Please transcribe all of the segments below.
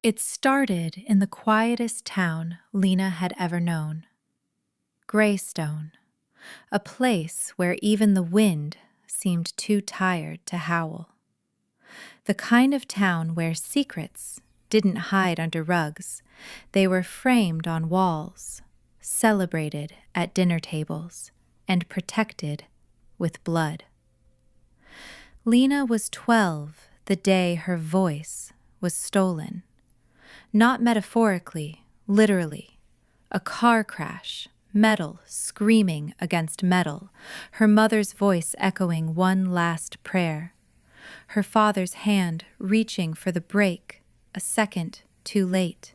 It started in the quietest town Lena had ever known, Greystone, a place where even the wind seemed too tired to howl. The kind of town where secrets didn't hide under rugs, they were framed on walls, celebrated at dinner tables, and protected with blood. Lena was 12 the day her voice was stolen. Not metaphorically, literally. A car crash, metal screaming against metal, her mother's voice echoing one last prayer, her father's hand reaching for the brake a second too late.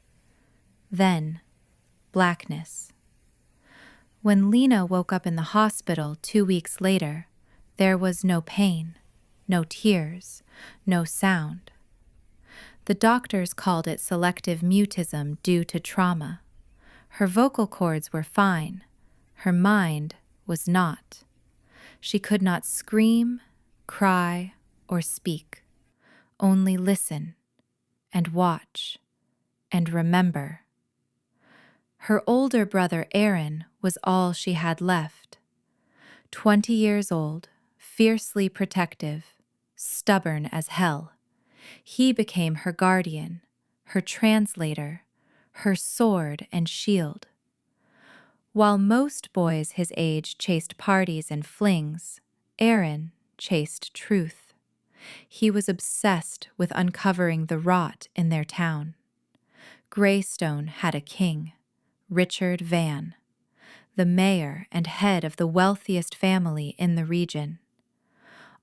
Then, blackness. When Lena woke up in the hospital 2 weeks later, there was no pain, no tears, no sound. The doctors called it selective mutism due to trauma. Her vocal cords were fine. Her mind was not. She could not scream, cry, or speak. Only listen and watch and remember. Her older brother Aaron was all she had left. 20 years old, fiercely protective, stubborn as hell. He became her guardian, her translator, her sword and shield. While most boys his age chased parties and flings, Aaron chased truth. He was obsessed with uncovering the rot in their town. Greystone had a king, Richard Van, the mayor and head of the wealthiest family in the region.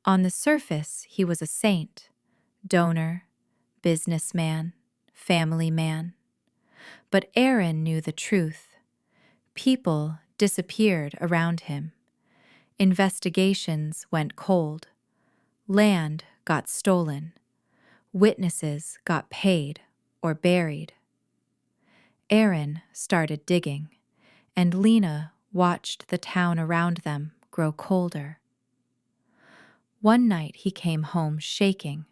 On the surface, he was a saint, donor, businessman, family man. But Aaron knew the truth. People disappeared around him. Investigations went cold. Land got stolen. Witnesses got paid or buried. Aaron started digging, and Lena watched the town around them grow colder. One night he came home shaking.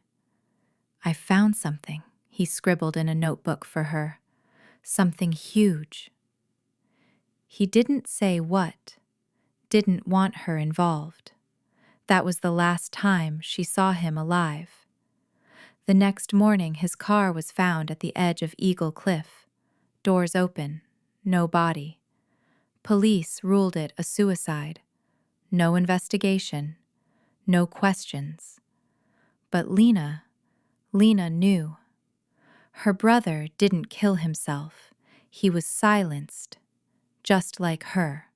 "I found something," he scribbled in a notebook for her. "Something huge." He didn't say what, didn't want her involved. That was the last time she saw him alive. The next morning his car was found at the edge of Eagle Cliff. Doors open, no body. Police ruled it a suicide. No investigation, no questions. But Lena knew. Her brother didn't kill himself. He was silenced, just like her.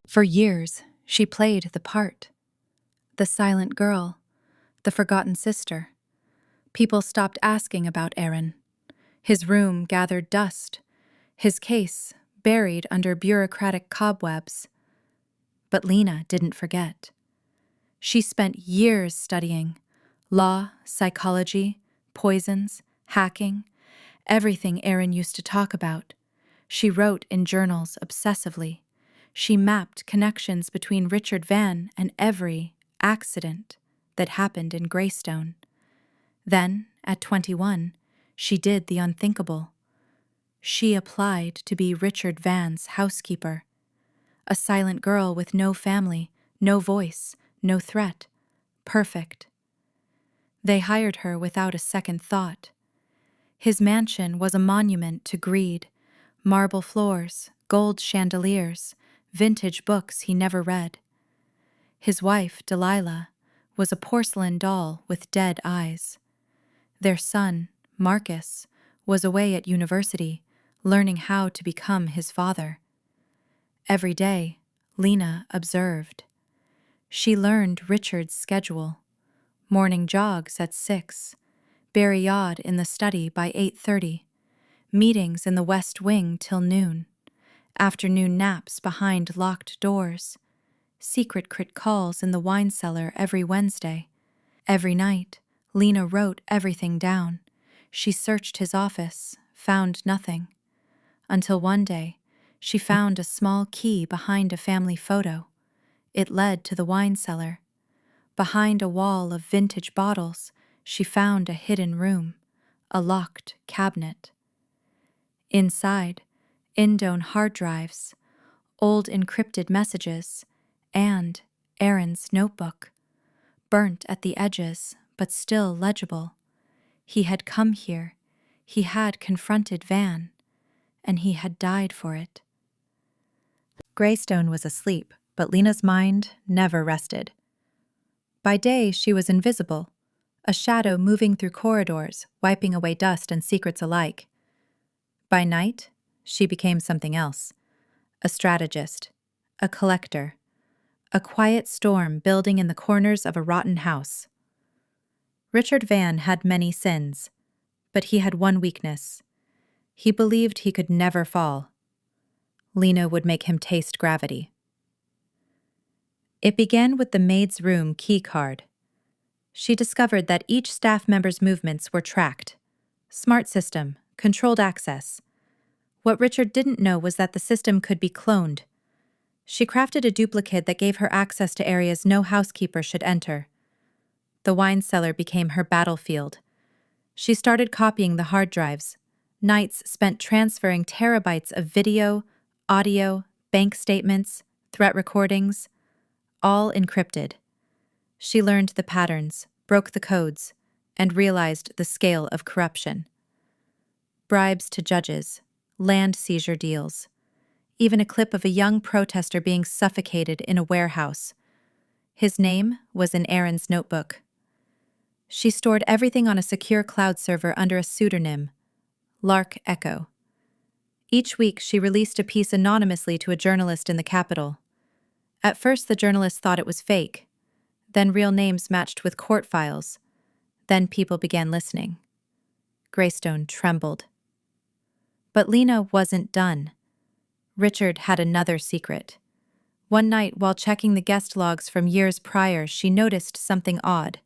For years, she played the part. The silent girl, the forgotten sister. People stopped asking about Aaron. His room gathered dust, his case buried under bureaucratic cobwebs. But Lena didn't forget. She spent years studying law, psychology, poisons, hacking, everything Aaron used to talk about. She wrote in journals obsessively. She mapped connections between Richard Van and every accident that happened in Greystone. Then, at 21, she did the unthinkable. She applied to be Richard Van's housekeeper. A silent girl with no family, no voice, no threat. Perfect. They hired her without a second thought. His mansion was a monument to greed. Marble floors, gold chandeliers, vintage books he never read. His wife, Delilah, was a porcelain doll with dead eyes. Their son, Marcus, was away at university, learning how to become his father. Every day, Lena observed. She learned Richard's schedule. Morning jogs at 6, Barry Yod in the study by 8:30, meetings in the West Wing till noon, afternoon naps behind locked doors, secret crit calls in the wine cellar every Wednesday. Every night, Lena wrote everything down. She searched his office, found nothing. Until one day, she found a small key behind a family photo. It led to the wine cellar. Behind a wall of vintage bottles, she found a hidden room, a locked cabinet. Inside, Indone hard drives, old encrypted messages, and Aaron's notebook, burnt at the edges but still legible. He had come here, he had confronted Van, and he had died for it. Greystone was asleep, but Lena's mind never rested. By day, she was invisible, a shadow moving through corridors, wiping away dust and secrets alike. By night, she became something else, a strategist, a collector, a quiet storm building in the corners of a rotten house. Richard Van had many sins, but he had one weakness. He believed he could never fall. Lena would make him taste gravity. It began with the maid's room key card. She discovered that each staff member's movements were tracked. Smart system, controlled access. What Richard didn't know was that the system could be cloned. She crafted a duplicate that gave her access to areas no housekeeper should enter. The wine cellar became her battlefield. She started copying the hard drives. Nights spent transferring terabytes of video, audio, bank statements, threat recordings, all encrypted. She learned the patterns, broke the codes, and realized the scale of corruption. Bribes to judges, land seizure deals, even a clip of a young protester being suffocated in a warehouse. His name was in Aaron's notebook. She stored everything on a secure cloud server under a pseudonym, Lark Echo. Each week, she released a piece anonymously to a journalist in the capital. At first, the journalist thought it was fake. Then real names matched with court files. Then people began listening. Greystone trembled. But Lena wasn't done. Richard had another secret. One night, while checking the guest logs from years prior, she noticed something odd.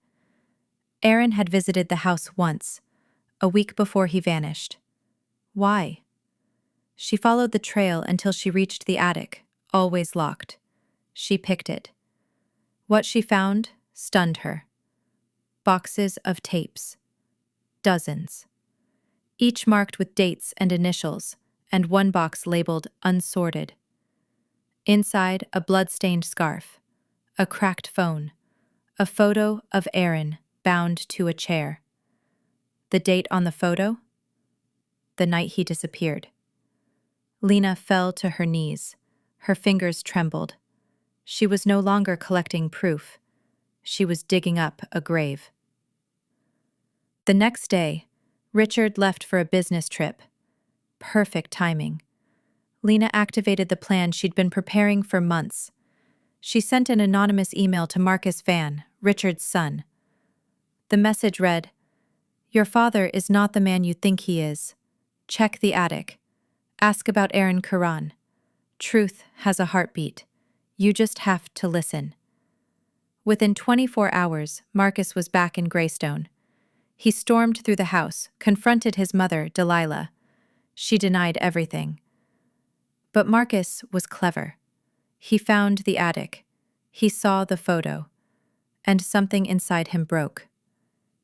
Aaron had visited the house once, a week before he vanished. Why? She followed the trail until she reached the attic, always locked. She picked it. What she found stunned her. Boxes of tapes. Dozens. Each marked with dates and initials, and one box labeled unsorted. Inside, a blood-stained scarf, a cracked phone, a photo of Aaron bound to a chair. The date on the photo? The night he disappeared. Lena fell to her knees. Her fingers trembled. She was no longer collecting proof. She was digging up a grave. The next day, Richard left for a business trip. Perfect timing. Lena activated the plan she'd been preparing for months. She sent an anonymous email to Marcus Van, Richard's son. The message read, "Your father is not the man you think he is. Check the attic. Ask about Aaron Karan. Truth has a heartbeat. You just have to listen." Within 24 hours, Marcus was back in Greystone. He stormed through the house, confronted his mother, Delilah. She denied everything. But Marcus was clever. He found the attic. He saw the photo. And something inside him broke.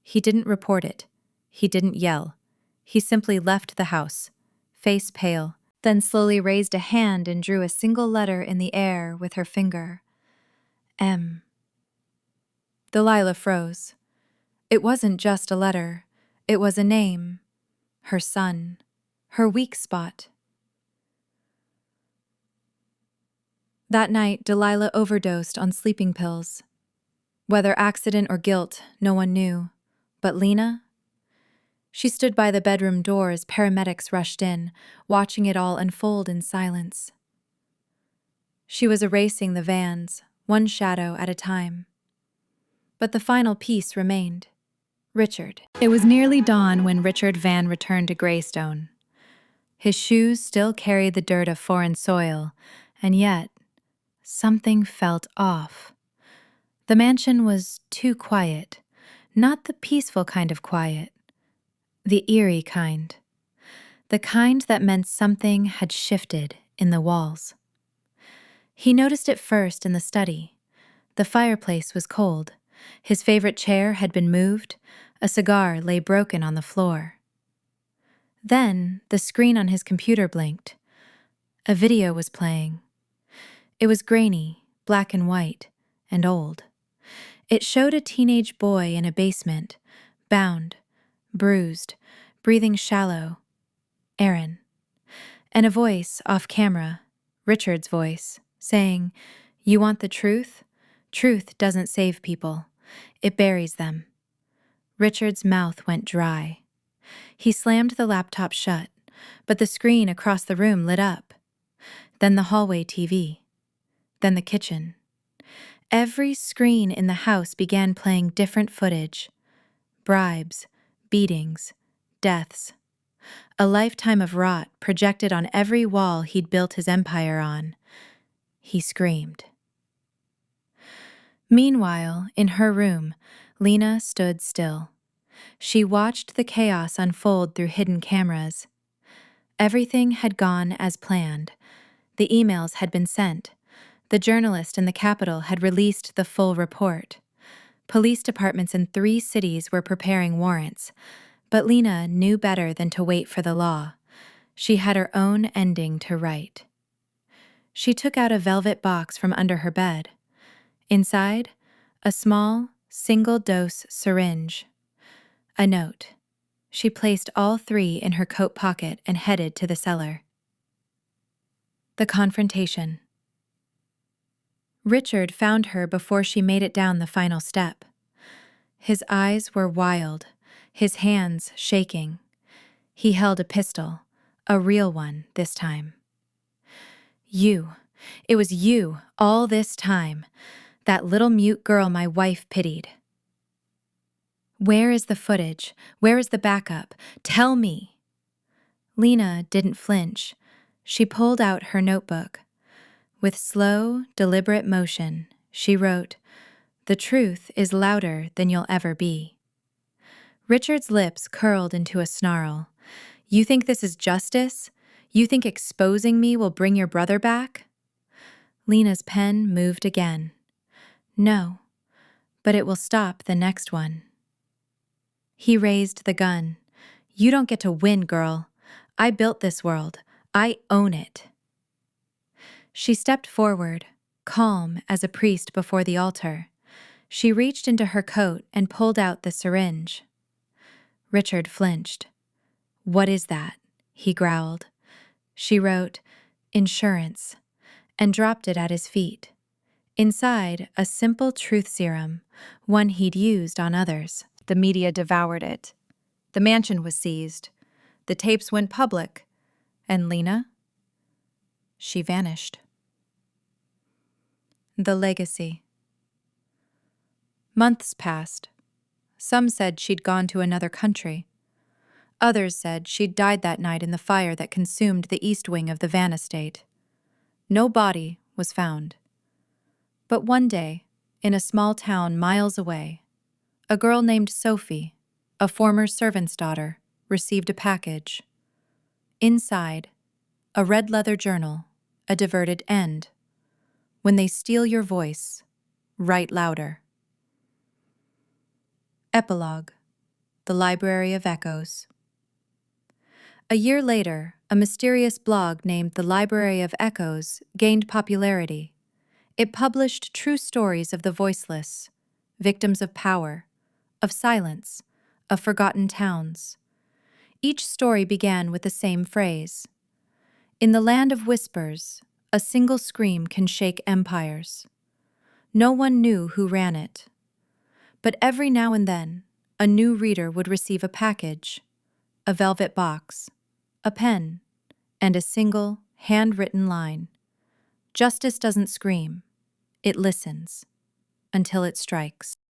He didn't report it. He didn't yell. He simply left the house, face pale, then slowly raised a hand and drew a single letter in the air with her finger. M. Delilah froze. It wasn't just a letter. It was a name. Her son. Her weak spot. That night, Delilah overdosed on sleeping pills. Whether accident or guilt, no one knew. But Lena? She stood by the bedroom door as paramedics rushed in, watching it all unfold in silence. She was erasing the vans, one shadow at a time. But the final piece remained. Richard. It was nearly dawn when Richard Van returned to Greystone. His shoes still carried the dirt of foreign soil, and yet something felt off. The mansion was too quiet, not the peaceful kind of quiet, the eerie kind, the kind that meant something had shifted in the walls. He noticed it first in the study. The fireplace was cold. His favorite chair had been moved. A cigar lay broken on the floor. Then the screen on his computer blinked. A video was playing. It was grainy, black and white, and old. It showed a teenage boy in a basement, bound, bruised, breathing shallow. Aaron. And a voice off camera, Richard's voice, saying, "You want the truth? Truth doesn't save people. It buries them." Richard's mouth went dry. He slammed the laptop shut, but the screen across the room lit up. Then the hallway TV. Then the kitchen. Every screen in the house began playing different footage. Bribes, beatings, deaths. A lifetime of rot projected on every wall he'd built his empire on. He screamed. Meanwhile, in her room, Lena stood still. She watched the chaos unfold through hidden cameras. Everything had gone as planned. The emails had been sent. The journalist in the capital had released the full report. Police departments in 3 cities were preparing warrants. But Lena knew better than to wait for the law. She had her own ending to write. She took out a velvet box from under her bed. Inside, a small, single-dose syringe. A note. She placed all 3 in her coat pocket and headed to the cellar. The confrontation. Richard found her before she made it down the final step. His eyes were wild, his hands shaking. He held a pistol, a real one this time. It was you, all this time, that little mute girl my wife pitied. Where is the footage? Where is the backup? Tell me. Lena didn't flinch. She pulled out her notebook. With slow, deliberate motion, she wrote, "The truth is louder than you'll ever be." Richard's lips curled into a snarl. "You think this is justice? You think exposing me will bring your brother back?" Lena's pen moved again. "No, but it will stop the next one." He raised the gun. "You don't get to win, girl. I built this world. I own it." She stepped forward, calm as a priest before the altar. She reached into her coat and pulled out the syringe. Richard flinched. "What is that?" he growled. She wrote, "Insurance," and dropped it at his feet. Inside, a simple truth serum, one he'd used on others. The media devoured it. The mansion was seized. The tapes went public. And Lena? She vanished. The legacy. Months passed. Some said she'd gone to another country. Others said she'd died that night in the fire that consumed the east wing of the Van estate. No body was found. But one day, in a small town miles away, a girl named Sophie, a former servant's daughter, received a package. Inside, a red leather journal, a diverted end. "When they steal your voice, write louder." Epilogue. The Library of Echoes. A year later, a mysterious blog named The Library of Echoes gained popularity. It published true stories of the voiceless, victims of power, of silence, of forgotten towns. Each story began with the same phrase. "In the land of whispers, a single scream can shake empires." No one knew who ran it. But every now and then, a new reader would receive a package, a velvet box, a pen, and a single, handwritten line. Justice doesn't scream. It listens until it strikes.